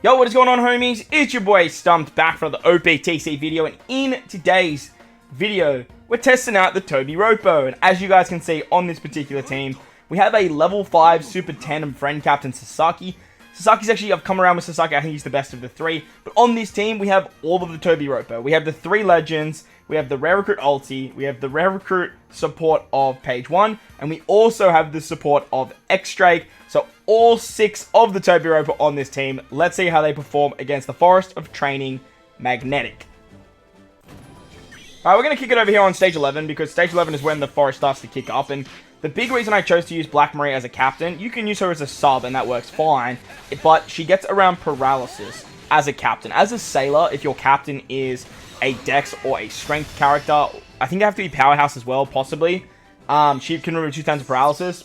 Yo, what is going on, homies? It's your boy Stumped back for the OPTC video, and in today's video, we're testing out the TOBI ROPPO. And as you guys can see on this particular team, we have a level 5 super tandem friend captain, Sasaki. Sasaki's actually, I've come around with Sasaki, I think he's the best of the three. But on this team, we have all of the TOBI ROPPO. We have the 3 legends, we have the rare recruit ulti, we have the rare recruit support of page 1, and we also have the support of X-Drake. So all 6 of the TOBI ROPPO on this team. Let's see how they perform against the Forest of Training Magnetic. Alright, we're going to kick it over here on stage 11, because stage 11 is when the Forest starts to kick up, and the big reason I chose to use Black Maria as a captain, you can use her as a sub and that works fine, but she gets around paralysis as a captain. As a sailor, if your captain is a dex or a strength character, I think you have to be powerhouse as well, possibly. She can remove 2 times of paralysis,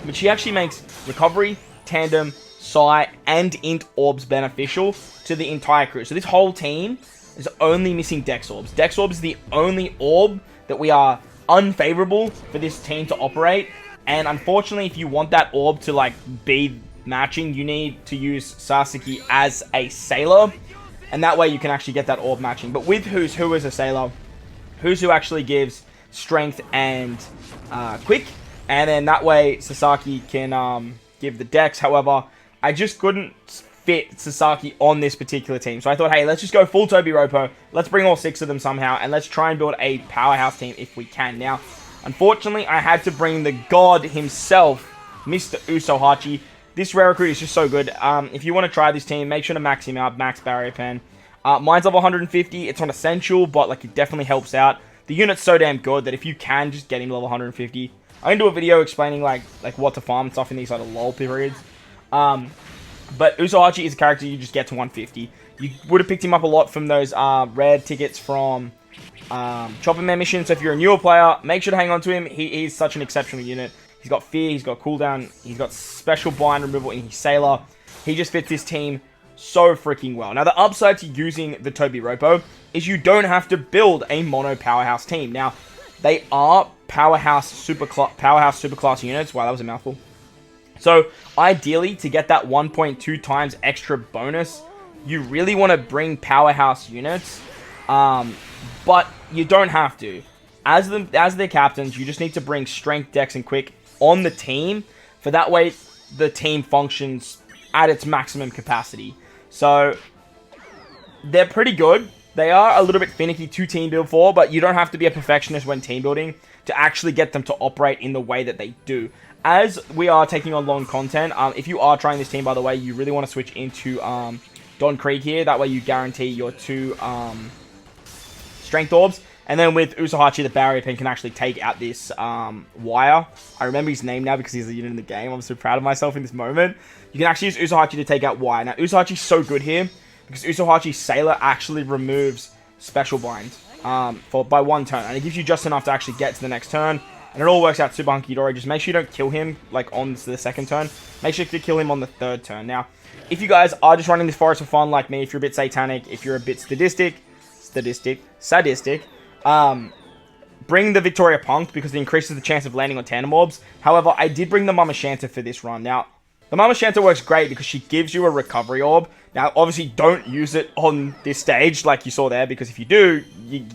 but she actually makes recovery, tandem, psi, and int orbs beneficial to the entire crew. So this whole team is only missing dex orbs. Dex orbs is the only orb that we are unfavorable for this team to operate, and unfortunately, if you want that orb to like be matching, you need to use Sasaki as a sailor, and that way you can actually get that orb matching. But with Who's Who as a sailor, Who's Who actually gives strength and quick, and then that way Sasaki can give the dex. However, I just couldn't fit Sasaki on this particular team, so I thought, hey, let's just go full TOBI ROPPO, let's bring all 6 of them somehow, and let's try and build a powerhouse team if we can. Now, unfortunately, I had to bring the god himself, Mr. Usohachi. This rare recruit is just so good. If you want to try this team, make sure to max him out, max barrier pen. Mine's level 150, it's not essential, but like it definitely helps out. The unit's so damn good that if you can just get him level 150, I can do a video explaining like what to farm and stuff in these sort of lull periods. But Usohachi is a character you just get to 150. You would have picked him up a lot from those rare tickets from Chopper Man mission. So if you're a newer player, make sure to hang on to him. He is such an exceptional unit. He's got fear, he's got cooldown, he's got special bind removal in his sailor. He just fits this team so freaking well. Now the upside to using the TOBI ROPPO is you don't have to build a mono powerhouse team. Now they are powerhouse superclass units. Wow, that was a mouthful. So, ideally, to get that 1.2 times extra bonus, you really want to bring powerhouse units, but you don't have to. As their captains, you just need to bring strength, dex, and quick on the team, for that way the team functions at its maximum capacity. So, they're pretty good. They are a little bit finicky to team build for, but you don't have to be a perfectionist when team building to actually get them to operate in the way that they do. As we are taking on long content, if you are trying this team, by the way, you really want to switch into Don Krieg here. That way you guarantee your 2 strength orbs. And then with Usohachi, the barrier pen can actually take out this wire. I remember his name now because he's a unit in the game. I'm so proud of myself in this moment. You can actually use Usohachi to take out wire. Now, Usohachi's so good here because Usohachi's Sailor actually removes special bind by 1 turn. And it gives you just enough to actually get to the next turn. And it all works out super hunky-dory. Just make sure you don't kill him, like, on the 2nd turn. Make sure to kill him on the 3rd turn. Now, if you guys are just running this forest for fun, like me, if you're a bit satanic, if you're a bit sadistic, bring the Victoria Punk, because it increases the chance of landing on tandem orbs. However, I did bring the Mama Shanta for this run. Now, the Mama Shanta works great because she gives you a recovery orb. Now, obviously, don't use it on this stage, like you saw there, because if you do,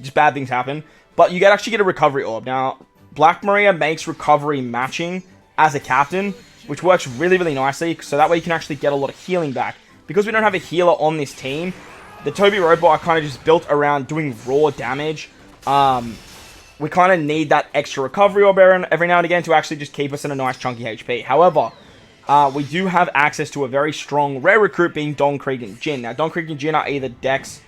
just bad things happen. But you actually get a recovery orb. Now, Black Maria makes recovery matching as a captain, which works really, really nicely, so that way you can actually get a lot of healing back. Because we don't have a healer on this team, the TOBI ROPPO are kind of just built around doing raw damage. We kind of need that extra recovery orb every now and again to actually just keep us in a nice chunky HP. However, we do have access to a very strong rare recruit being Don Krieg and Jin. Now, Don Krieg and Jin are either Dex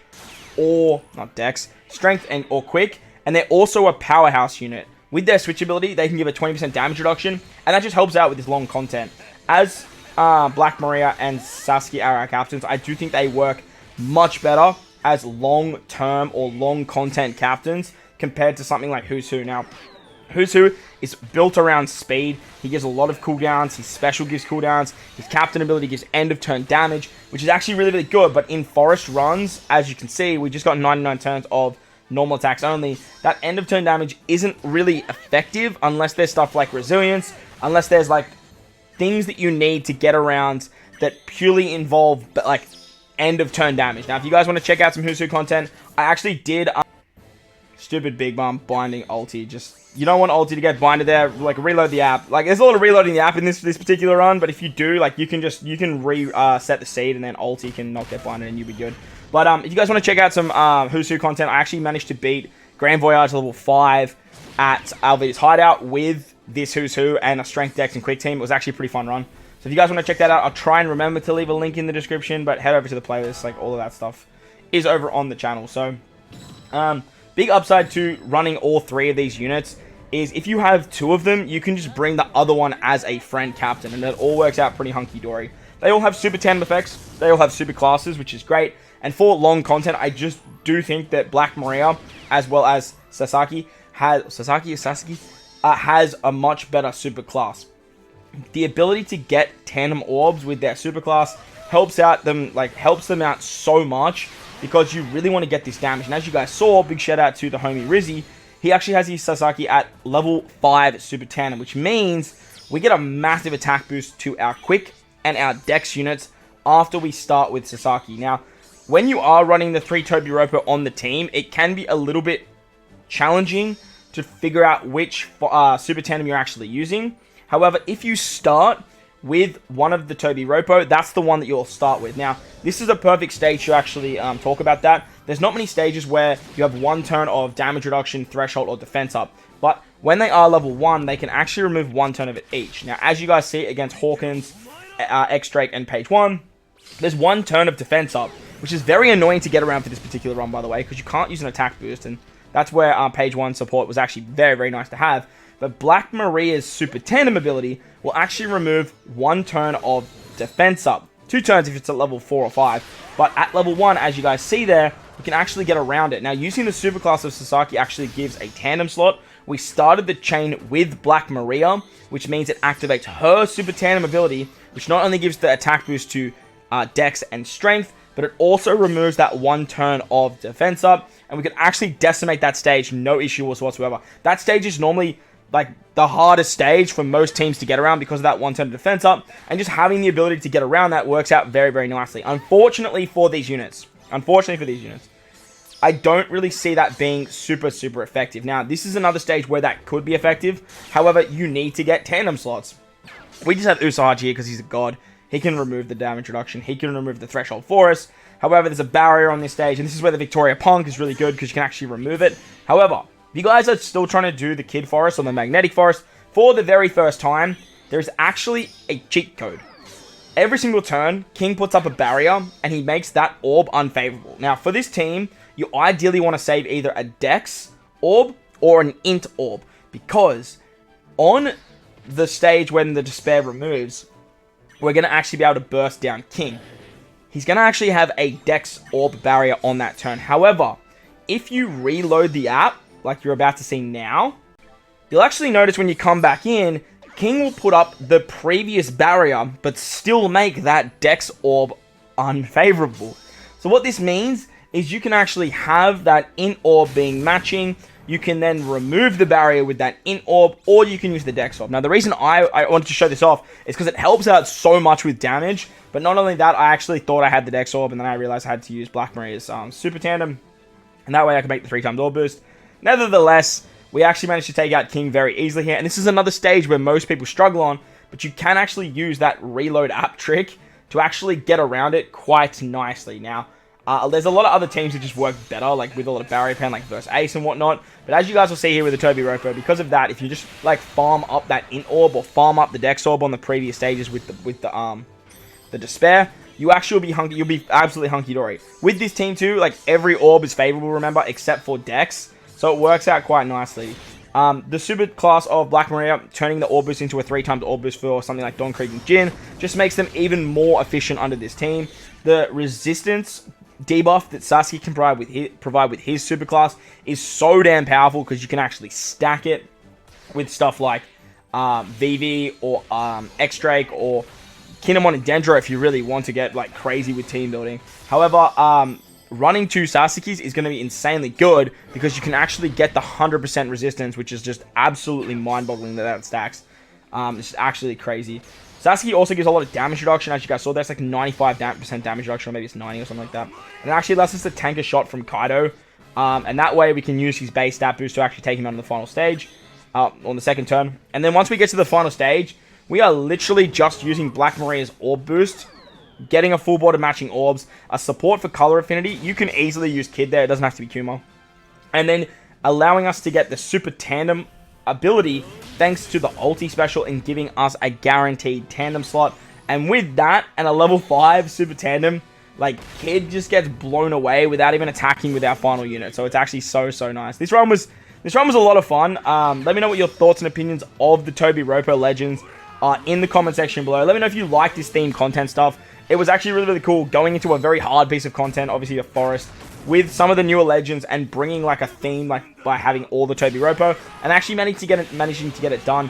or, not Dex, Strength or Quick, and they're also a powerhouse unit. With their switch ability, they can give a 20% damage reduction, and that just helps out with this long content. As Black Maria and Sasuke are our captains, I do think they work much better as long-term or long-content captains compared to something like Who's Who. Now, Who's Who is built around speed. He gives a lot of cooldowns. His special gives cooldowns. His captain ability gives end-of-turn damage, which is actually really, really good. But in forest runs, as you can see, we just got 99 turns of normal attacks only. That end of turn damage isn't really effective unless there's stuff like resilience, unless there's like things that you need to get around that purely involve like end of turn damage. Now, if you guys want to check out some Who's Who content, I actually did stupid big bomb binding ulti. Just, you don't want ulti to get binded there. Like, reload the app. Like, there's a lot of reloading the app in this particular run, but if you do, like, you can reset the seed and then ulti can not get binded and you'll be good. But if you guys want to check out some Who's Who content, I actually managed to beat Grand Voyage level 5 at Alvida's hideout with this Who's Who and a strength dex and quick team. It was actually a pretty fun run. So if you guys want to check that out, I'll try and remember to leave a link in the description, but head over to the playlist. Like, all of that stuff is over on the channel. So, big upside to running all 3 of these units is if you have 2 of them, you can just bring the other one as a friend captain, and that all works out pretty hunky-dory. They all have super tandem effects. They all have super classes, which is great. And for long content, I just do think that Black Maria, as well as Sasaki, has a much better super class. The ability to get tandem orbs with their superclass helps them out so much because you really want to get this damage. And as you guys saw, big shout out to the homie Rizzy, he actually has his Sasaki at level 5 super tandem, which means we get a massive attack boost to our quick and our dex units after we start with Sasaki. Now, when you are running the 3 TOBI ROPPO on the team, it can be a little bit challenging to figure out which super tandem you're actually using. However, if you start with one of the TOBI ROPPO, that's the one that you'll start with. Now, this is a perfect stage to actually talk about that. There's not many stages where you have 1 turn of damage reduction, threshold, or defense up. But when they are level 1, they can actually remove 1 turn of it each. Now, as you guys see against Hawkins, X-Drake, and Page 1, there's 1 turn of defense up, which is very annoying to get around for this particular run, by the way, because you can't use an attack boost, and that's where Page 1 support was actually very, very nice to have. But Black Maria's super tandem ability will actually remove 1 turn of defense up. 2 turns if it's at level 4 or 5. But at level 1, as you guys see there, we can actually get around it. Now, using the superclass of Sasaki actually gives a tandem slot. We started the chain with Black Maria, which means it activates her super tandem ability, which not only gives the attack boost to dex and strength, but it also removes that 1 turn of defense up, and we can actually decimate that stage, no issue whatsoever. That stage is normally like the hardest stage for most teams to get around because of that 1 turn of defense up, and just having the ability to get around that works out very, very nicely. Unfortunately for these units, I don't really see that being super, super effective. Now, this is another stage where that could be effective. However, you need to get tandem slots. We just have Usagi here because he's a god. He can remove the damage reduction. He can remove the threshold for us. However, there's a barrier on this stage, and this is where the Victoria Punk is really good because you can actually remove it. However, if you guys are still trying to do the Kid Forest or the Magnetic Forest, for the very first time, there's actually a cheat code. Every single turn, King puts up a barrier, and he makes that orb unfavorable. Now, for this team, you ideally want to save either a Dex orb or an Int orb, because on the stage when the Despair removes, we're going to actually be able to burst down King. He's going to actually have a Dex orb barrier on that turn. However, if you reload the app, like you're about to see now, you'll actually notice when you come back in, King will put up the previous barrier, but still make that Dex orb unfavorable. So what this means is you can actually have that Int orb being matching. You can then remove the barrier with that Int orb, or you can use the Dex orb. Now, the reason I wanted to show this off is because it helps out so much with damage. But not only that, I actually thought I had the Dex orb, and then I realized I had to use Black Maria's super tandem. And that way I could make the 3 times orb boost. Nevertheless, we actually managed to take out King very easily here. And this is another stage where most people struggle on, but you can actually use that reload app trick to actually get around it quite nicely. Now, there's a lot of other teams that just work better, like with a lot of barrier pen, like versus Ace and whatnot. But as you guys will see here with the TOBI ROPPO, because of that, if you just like farm up that Int orb or farm up the Dex orb on the previous stages with the Despair, you actually will be hunky. You'll be absolutely hunky dory. With this team too, like every orb is favorable, remember, except for Dex, so it works out quite nicely. The super class of Black Maria, turning the orb boost into a 3 times orb boost for something like Dawn Creek and Jin, just makes them even more efficient under this team. The resistance debuff that Sasuke can provide with his superclass is so damn powerful because you can actually stack it with stuff like VV or X-Drake or Kinemon and Dendro if you really want to get like crazy with team building. However, running 2 Sasukes is going to be insanely good because you can actually get the 100% resistance, which is just absolutely mind-boggling that stacks. It's actually crazy. Sasuke also gives a lot of damage reduction. As you guys saw, that's like 95% damage reduction, or maybe it's 90 or something like that. And it actually allows us to tank a shot from Kaido. And that way we can use his base stat boost to actually take him out on the final stage. On the second turn. And then once we get to the final stage, we are literally just using Black Maria's orb boost, getting a full board of matching orbs, a support for color affinity. You can easily use KIDD there. It doesn't have to be Kuma. And then allowing us to get the super tandem ability thanks to the ulti special and giving us a guaranteed tandem slot. And with that and a level 5 super tandem, like, KIDD just gets blown away without even attacking with our final unit. So it's actually so nice. This run was a lot of fun. Let me know what your thoughts and opinions of the TOBI ROPPO Legends are in the comment section below. Let me know if you like this themed content stuff. It was actually really cool going into a very hard piece of content, obviously the forest, with some of the newer legends and bringing like a theme, like by having all the TOBI ROPPO and actually managing to get it done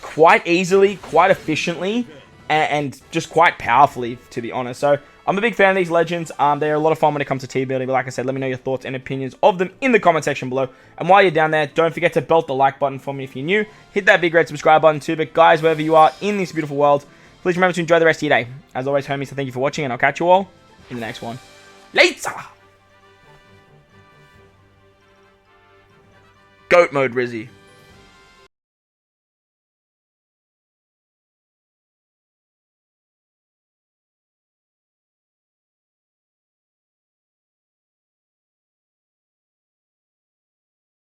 quite easily, quite efficiently, and just quite powerfully, to be honest. So I'm a big fan of these legends. They're a lot of fun when it comes to team building. But like I said, let me know your thoughts and opinions of them in the comment section below. And while you're down there, don't forget to belt the like button for me if you're new. Hit that big red subscribe button too. But guys, wherever you are in this beautiful world, please remember to enjoy the rest of your day. As always, homies, so thank you for watching, and I'll catch you all in the next one. Later! Goat mode, Rizzy.